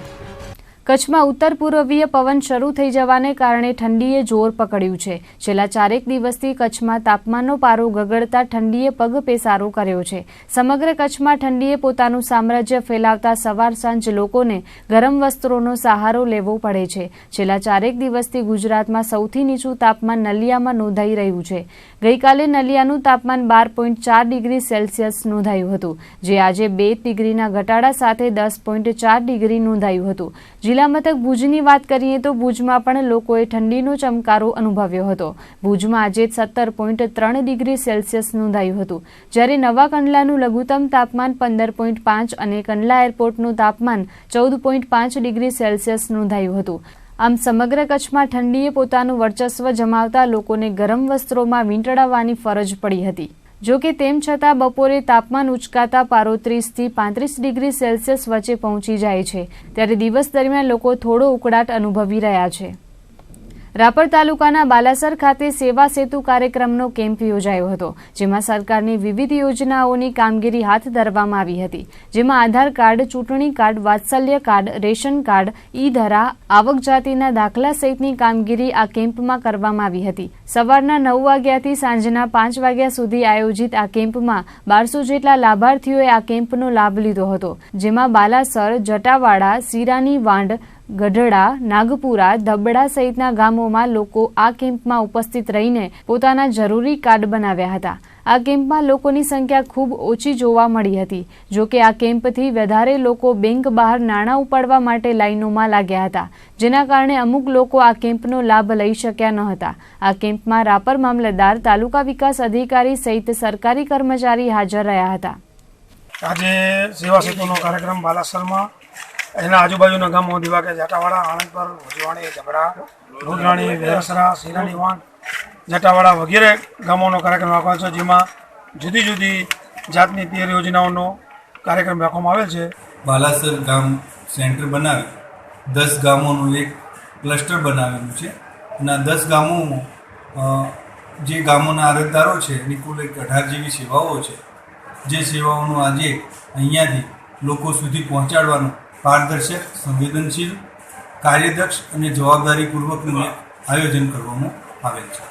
કચ્છમાં ઉત્તર પૂર્વીય પવન શરૂ થઈ જવાને કારણે ઠંડીએ જોર પકડ્યું છે. છેલ્લા 4 દિવસથી કચ્છમાં તાપમાનનો પારો ગગડતા ઠંડીએ પગ પેસારો કર્યો છે. સમગ્ર કચ્છમાં ઠંડીએ પોતાનું સામ્રાજ્ય ફેલાવતા સવાર સાંજ લોકોને ગરમ વસ્ત્રોનો સહારો લેવો પડે છે. છેલ્લા 4 દિવસથી ગુજરાતમાં સૌથી નીચું તાપમાન નલિયામાં નોંધાઈ રહ્યું છે. ગઈકાલે નલિયાનું તાપમાન 12.4 ડિગ્રી સેલ્સિયસ નોંધાયું હતું, જે આજે 2 ડિગ્રીના ઘટાડા સાથે 10.4 ડિગ્રી નોંધાયું હતું. જિલ્લા મથક ભુજની વાત કરીએ તો ભુજમાં પણ લોકોએ ઠંડીનો ચમકારો અનુભવ્યો હતો. ભુજમાં આજે 17.3 ડિગ્રી સેલ્સિયસ નોંધાયું હતું, જ્યારે નવા કંડલાનું લઘુત્તમ તાપમાન 15.5 અને કંડલા એરપોર્ટનું તાપમાન 14.5 ડિગ્રી સેલ્સિયસ નોંધાયું હતું. આમ સમગ્ર કચ્છમાં ઠંડીએ પોતાનું વર્ચસ્વ જમાવતા લોકોને ગરમ વસ્ત્રોમાં વીંટળાવવાની ફરજ પડી હતી. જો કે તેમ છતાં બપોરે તાપમાન ઉચકાતા પારો 30 થી 35 ડિગ્રી સેલ્સિયસ વચ્ચે પહોંચી જાય છે, ત્યારે દિવસ દરમિયાન લોકો થોડો ઉકળાટ અનુભવી રહ્યા છે. રાપર તાલુકાના બાલાસર ખાતે સેવા સેતુ કાર્યક્રમનો કેમ્પ યોજાયો હતો, જેમાં સરકારની વિવિધ યોજનાઓની કામગીરી હાથ ધરવામાં આવી હતી. જેમાં આધાર કાર્ડ, ચૂંટણી કાર્ડ, વાત્સલ્ય કાર્ડ, રેશન કાર્ડ, ઈ-ધરા, આવક જાતિના દાખલા સહિતની કામગીરી આ કેમ્પમાં કરવામાં આવી હતી. સવારના 9 વાગ્યાથી સાંજના 5 વાગ્યા સુધી આયોજિત આ કેમ્પમાં 1200 જેટલા લાભાર્થીઓએ આ કેમ્પનો લાભ લીધો હતો, જેમાં બાલાસર, જટાવાડા, સિરાની વાંડ, ગઢડા, નાગપુરા, ધબડા સહિતના ગામોમાં લોકો આ કેમ્પમાં ઉપસ્થિત રહીને પોતાના જરૂરી કાર્ડ બનાવ્યા હતા. આ કેમ્પમાં લોકોની સંખ્યા ખૂબ ઓછી જોવા મળી હતી. જો કે આ કેમ્પથી વધારે લોકો બેંક બહાર નાણાં ઉપાડવા માટે લાઈનોમાં લાગ્યા હતા, જેના કારણે અમુક લોકો આ કેમ્પનો લાભ લઈ શક્યા ન હતા. આ કેમ્પમાં રાપર મામલતદાર, તાલુકા વિકાસ અધિકારી સહિત સરકારી કર્મચારી હાજર રહ્યા હતા. આજે સેવા સેતુનો કાર્યક્રમ બાલાસરમાં એના આજુબાજુના ગામો જેવા કે જટાવાડા, આણંદપર, ભુજવાણી, ધબડા, રૂદરાણી, વેરસરા, સિરાની વાંડ, જટાવાડા વગેરે ગામોનો કાર્યક્રમ રાખવાનો છે, જેમાં જુદી જુદી જાતની 13 યોજનાઓનો કાર્યક્રમ રાખવામાં આવેલ છે. બાલાસર ગામ સેન્ટર બનાવી 10 ગામોનું એક ક્લસ્ટર બનાવેલું છે અને આ 10 ગામોમાં જે ગામોના અરજદારો છે એની કુલ 18 જેવી સેવાઓ છે. જે સેવાઓનું આજે અહીંયાથી લોકો સુધી પહોંચાડવાનું પારદર્શક, સંવેદનશીલ, કાર્યદક્ષ અને જવાબદારીપૂર્વકનું આયોજન કરવામાં આવેલ છે.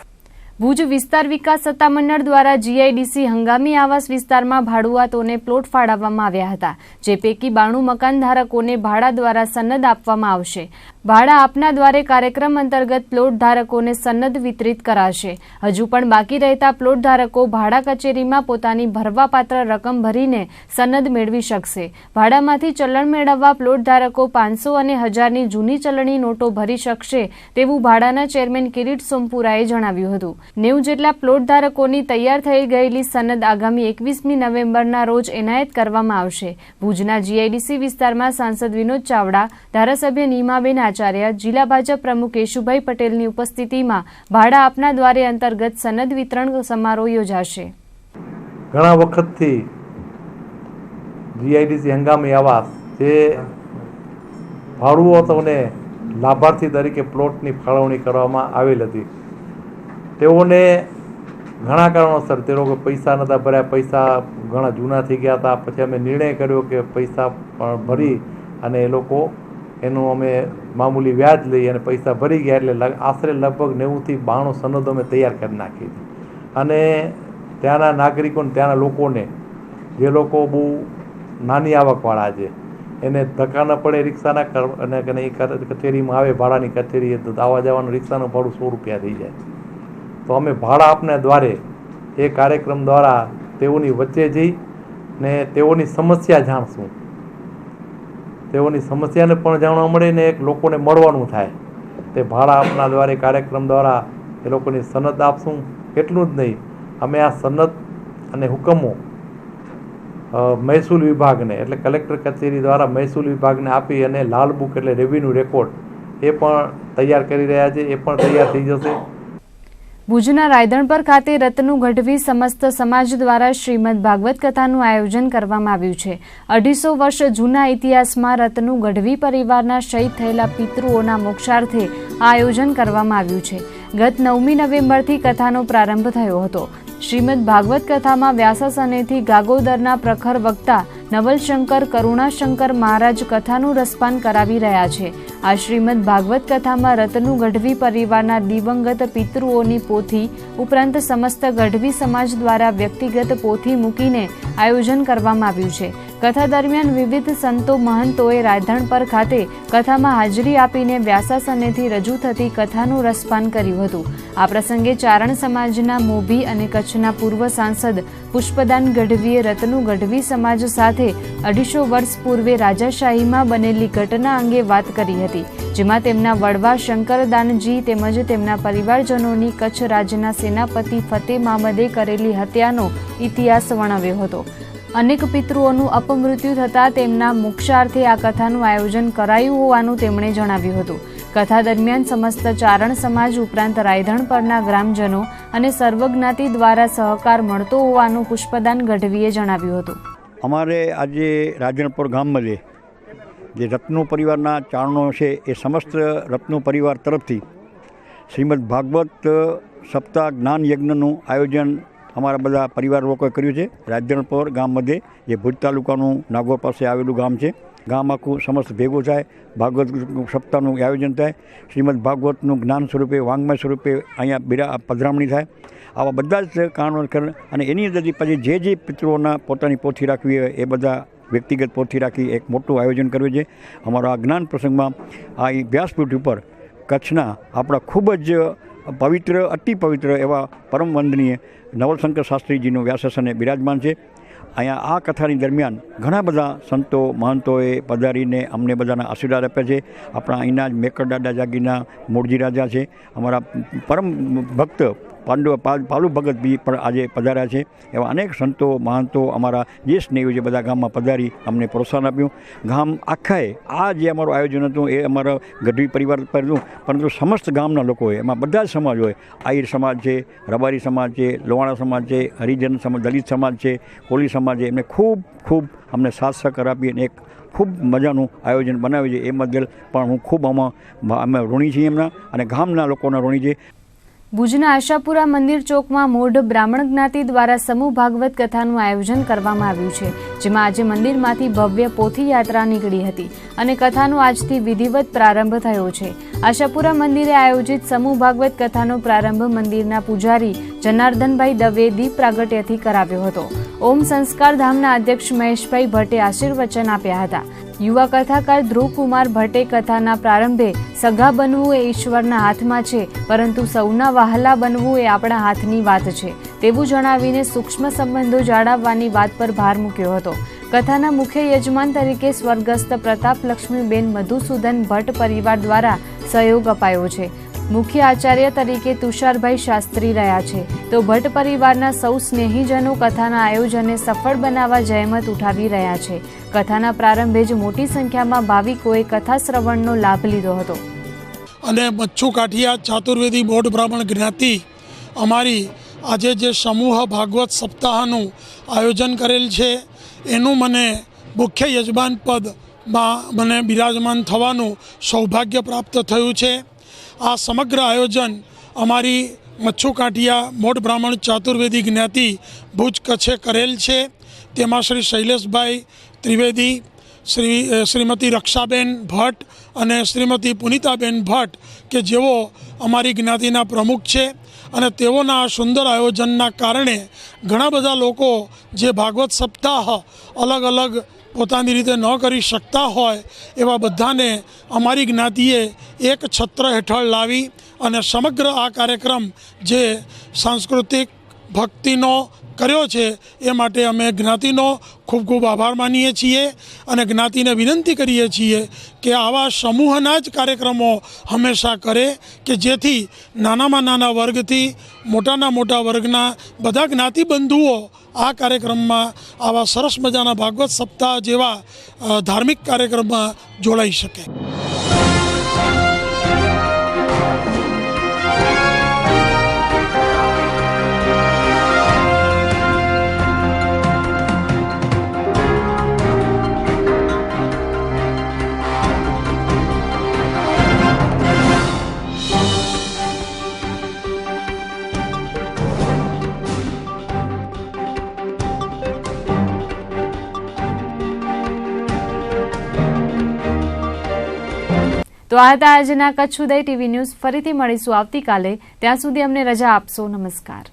ભુજ વિસ્તાર વિકાસ સત્તામંડળ દ્વારા જીઆઈડીસી હંગામી આવાસ વિસ્તારમાં ભાડુઆતોને પ્લોટ ફાળવવામાં આવ્યા હતા, જે પૈકી 92 મકાન ધારકોને ભાડા દ્વારા સનદ આપવામાં આવશે. ભાડા આપના દ્વારે કાર્યક્રમ અંતર્ગત પ્લોટ ધારકોને સનદ વિતરિત કરાશે. હજુ પણ બાકી રહેતા પ્લોટ ધારકો ભાડા કચેરીમાં પોતાની ભરવાપાત્ર રકમ ભરીને સનદ મેળવી શકશે. ભાડામાંથી ચલણ મેળવવા પ્લોટ ધારકો 500 અને 1000ની જૂની ચલણી નોટો ભરી શકશે, તેવું ભાડાના ચેરમેન કિરીટ સોમપુરાએ જણાવ્યું હતું. 90 જેટલા પ્લોટ ધારકોની તૈયાર થઈ ગયેલી સનદ આગામી 21મી નવેમ્બરના રોજ એનાયત કરવામાં આવશે. ભુજના જીઆઈડીસી વિસ્તારમાં સાંસદ વિનોદ ચાવડા, ધારાસભ્ય નીમાબેન આચાર્ય, જિલ્લા ભાજપ પ્રમુખ કેશુભાઈ પટેલની ઉપસ્થિતિમાં ભાડા આપના દ્વારે અંતર્ગત સનદ વિતરણ સમારોહ યોજાશે. ઘણા વખતથી જીઆઈડીસી હંગામી આવાસ જે ભાડુઆતોને લાભાર્થી તરીકે પ્લોટની ફાળવણી કરવામાં આવેલ હતી, તેઓને ઘણા કારણોસર તે લોકો પૈસા નહોતા ભર્યા, પૈસા ઘણા જૂના થઈ ગયા હતા. પછી અમે નિર્ણય કર્યો કે પૈસા ભરી અને એ લોકો એનું અમે મામૂલી વ્યાજ લઈ અને પૈસા ભરી ગયા, એટલે આશરે લગભગ 90 થી 92 સનદો અમે તૈયાર કરી નાખી હતી. અને ત્યાંના નાગરિકોને, ત્યાંના લોકોને, જે લોકો બહુ નાની આવકવાળા છે, એને ધક્કા ન પડે રિક્ષાના અને કચેરીમાં આવે, ભાડાની કચેરી, તો આવવા જવાનું રિક્ષાનું ભાડું 100 રૂપિયા થઈ જાય. તો અમે ભાડા આપના દ્વારે એ કાર્યક્રમ દ્વારા તેઓની વચ્ચે જઈ ને તેઓની સમસ્યા જાણશું. તેઓની સમસ્યાને પણ જાણવા મળે ને એક લોકોને મળવાનું થાય. તે ભાડા આપના દ્વારે કાર્યક્રમ દ્વારા એ લોકોની સનદ આપશું. એટલું જ નહીં, અમે આ સનદ અને હુકમો મહેસૂલ વિભાગને, એટલે કલેક્ટર કચેરી દ્વારા મહેસૂલ વિભાગને આપી અને લાલ બુક એટલે રેવન્યુ રેકોર્ડ એ પણ તૈયાર કરી રહ્યા છે. એ પણ તૈયાર થઈ જશે. ભુજના રાયધણપર ખાતે રતનુ ગઢવી સમસ્ત સમાજ દ્વારા શ્રીમદ ભાગવત કથાનું આયોજન કરવામાં આવ્યું છે. 250 વર્ષ જૂના ઇતિહાસમાં રતનુ ગઢવી પરિવારના શહીદ થયેલા પિતૃઓના મોક્ષાર્થે આ આયોજન કરવામાં આવ્યું છે. ગત 9મી નવેમ્બરથી કથાનો પ્રારંભ થયો હતો. શ્રીમદ ભાગવત કથામાં વ્યાસાસનેથી ગાગોદરના પ્રખર વક્તા નવલશંકર કરુણાશંકર મહારાજ કથાનું રસપાન કરાવી રહ્યા છે. આ શ્રીમદ ભાગવત કથામાં રતનુ ગઢવી પરિવારના દિવંગત પિતૃઓની પોથી ઉપરાંત સમસ્ત ગઢવી સમાજ દ્વારા વ્યક્તિગત પોથી મૂકીને આયોજન કરવામાં આવ્યું છે. કથા દરમિયાન વિવિધ સંતો મહંતોએ રાયધણપર ખાતે કથામાં હાજરી આપીને વ્યાસાસનેથી રજૂ થતી કથાનું રસપાન કર્યું હતું. આ પ્રસંગે ચારણ સમાજના મોભી અને કચ્છના પૂર્વ સાંસદ પુષ્પદાન ગઢવીએ રતનુ ગઢવી સમાજ સાથે 250 વર્ષ પૂર્વે રાજાશાહીમાં બનેલી ઘટના અંગે વાત કરી હતી, જેમાં તેમના વડવા શંકરદાનજી તેમજ તેમના પરિવારજનોની કચ્છ રાજ્યના સેનાપતિ ફતેહ મામદે કરેલી હત્યાનો ઇતિહાસ વર્ણવ્યો હતો. અનેક પિતૃઓનું અપમૃત્યુ થતાં તેમના મોક્ષાર્થે આ કથાનું આયોજન કરાયું હોવાનું તેમણે જણાવ્યું હતું. કથા દરમિયાન સમસ્ત ચારણ સમાજ ઉપરાંત રાયધણ પરના ગ્રામજનો અને સર્વજ્ઞાતિ દ્વારા સહકાર મળતો હોવાનું પુષ્પદાન ગઢવીએ જણાવ્યું હતું. અમારે આજે રાયધણપુર ગામમાં જે રત્નુ પરિવારના ચારણો છે એ સમસ્ત રત્નુ પરિવાર તરફથી શ્રીમદ ભાગવત સપ્તાહ જ્ઞાન યજ્ઞનું આયોજન અમારા બધા પરિવાર લોકોએ કર્યું છે. રાયધણપુર ગામ મધ્યે જે ભુજ તાલુકાનું નાગોર પાસે આવેલું ગામ છે. ગામ આખું સમસ્ત ભેગું થાય, ભાગવત સપ્તાહનું આયોજન થાય, શ્રીમદ ભાગવતનું જ્ઞાન સ્વરૂપે વાંગ્મય સ્વરૂપે અહીંયા પધરામણી થાય. આવા બધા જ કારણો અને એની અંદર પછી જે પિતૃઓના પોતાની પોથી રાખવી હોય એ બધા વ્યક્તિગત પોથી રાખી એક મોટું આયોજન કર્યું છે. અમારા આ જ્ઞાન પ્રસંગમાં આ વ્યાસપીઠ ઉપર કચ્છના આપણા ખૂબ જ પવિત્ર અતિ પવિત્ર એવા પરમ વંદનીય નવલશંકર શાસ્ત્રીજીનું વ્યાસાસને બિરાજમાન છે. અહીંયા આ કથાની દરમિયાન ઘણા બધા સંતો મહંતોએ પધારીને અમને બધાના આશીર્વાદ આપ્યા છે. આપણા અહીંના જ મેકરદાદા જાગીરના મૂળજી રાજા છે, અમારા પરમ ભક્ત પાલુ ભગત બી પણ આજે પધાર્યા છે. એવા અનેક સંતો મહંતો અમારા જે સ્નેહીઓ છે બધા ગામમાં પધારી અમને પ્રોત્સાહન આપ્યું. ગામ આખાએ આ જે અમારું આયોજન હતું એ અમારા ગઢવી પરિવાર પર હતું, પરંતુ સમસ્ત ગામના લોકોએ એમાં બધા જ સમાજ હોય, આહિર સમાજ છે, રબારી સમાજ છે, લોહાણા સમાજ છે, હરિજન સમાજ, દલિત સમાજ છે, કોલી સમાજ છે, એમને ખૂબ અમને સાથ સહકાર આપી અને એક ખૂબ મજાનું આયોજન બનાવ્યું છે. એ બદલ પણ હું ખૂબ અમે ઋણી છીએ એમના અને ગામના લોકોના ઋણી છે. ભુજના આશાપુરા મંદિર ચોકમાં મોઢ બ્રાહ્મણ જ્ઞાતિ દ્વારા સમૂહ ભાગવત કથાનું આયોજન કરવામાં આવ્યું છે, જેમાં આજે મંદિરમાંથી ભવ્ય પોથી યાત્રા નીકળી હતી અને કથાનો આજથી વિધિવત પ્રારંભ થયો છે. આશાપુરા મંદિરે આયોજિત સમૂહ ભાગવત કથાનો પ્રારંભ મંદિરના પૂજારી જનાર્દનભાઈ દવે દીપ પ્રાગટ્યથી કરાવ્યો હતો. ઓમ સંસ્કાર ધામના અધ્યક્ષ મહેશભાઈ ભટ્ટે આશીર્વચન આપ્યા હતા. યુવા કથાકાર ધ્રુવકુમાર ભટ્ટે કથાના પ્રારંભે સગા બનવું એ ઈશ્વરના હાથમાં છે, પરંતુ સૌના વહાલા બનવું એ આપણા હાથની વાત છે તેવું જણાવીને સૂક્ષ્મ સંબંધો જાળવવાની વાત પર ભાર મૂક્યો હતો. કથાના મુખ્ય યજમાન તરીકે સ્વર્ગસ્થ પ્રતાપ લક્ષ્મીબેન મધુસૂદન ભટ્ટ પરિવાર દ્વારા સહયોગ અપાયો છે. મુખ્ય આચાર્ય તરીકે તુષારભાઈ શાસ્ત્રી રહ્યા છે, તો ભટ્ટ પરિવારના સૌ સ્નેહીજનો કથાના આયોજનને સફળ બનાવવા જહેમત ઉઠાવી રહ્યા છે. કથાના પ્રારંભે જ મોટી સંખ્યામાં ભાવિકોએ કથા શ્રવણનો લાભ લીધો હતો. અને મચ્છુ કાઠિયા ચાતુર્વેદી મોઢ બ્રાહ્મણ જ્ઞાતિ અમારી આજે જે સમૂહ ભાગવત સપ્તાહનું આયોજન કરેલ છે એનું મને મુખ્ય યજમાન પદમાં મને બિરાજમાન થવાનું સૌભાગ્ય પ્રાપ્ત થયું છે. આ સમગ્ર આયોજન અમારી મચ્છુ કાઠિયા મોઢ બ્રાહ્મણ ચાતુર્વેદી જ્ઞાતિ ભુજ કચ્છે કરેલ છે. તેમાં શ્રી શૈલેષભાઈ ત્રિવેદી, શ્રીમતી રક્ષાબેન ભટ્ટ અને શ્રીમતી પુનિતાબેન ભટ્ટ કે જેઓ અમારી જ્ઞાતિના પ્રમુખ છે અને તેઓના આ સુંદર આયોજનના કારણે ઘણા બધા લોકો જે ભાગવત સપ્તાહ અલગ અલગ પોતાની રીતે ન કરી શકતા હોય એવા બધાને અમારી જ્ઞાતિએ એક છત્ર હેઠળ લાવી અને સમગ્ર આ કાર્યક્રમ જે સાંસ્કૃતિક ભક્તિનો કર્યો છે એ માટે અમે જ્ઞાતિનો ખૂબ ખૂબ આભાર માનીએ છીએ અને જ્ઞાતિને વિનંતી કરીએ છીએ કે આવા સમૂહના જ કાર્યક્રમો હંમેશા કરે કે જેથી નાનામાં નાના વર્ગથી મોટાના મોટા વર્ગના બધા જ્ઞાતિબંધુઓ આ કાર્યક્રમમાં આવા સરસ મજાના ભાગવત સપ્તાહ જેવા ધાર્મિક કાર્યક્રમમાં જોડાઈ શકે. તો આ હતા આજના કચ્છ ઉદય ટીવી ન્યૂઝ. ફરીથી મળીશું આવતીકાલે. ત્યાં સુધી અમને રજા આપશો. નમસ્કાર.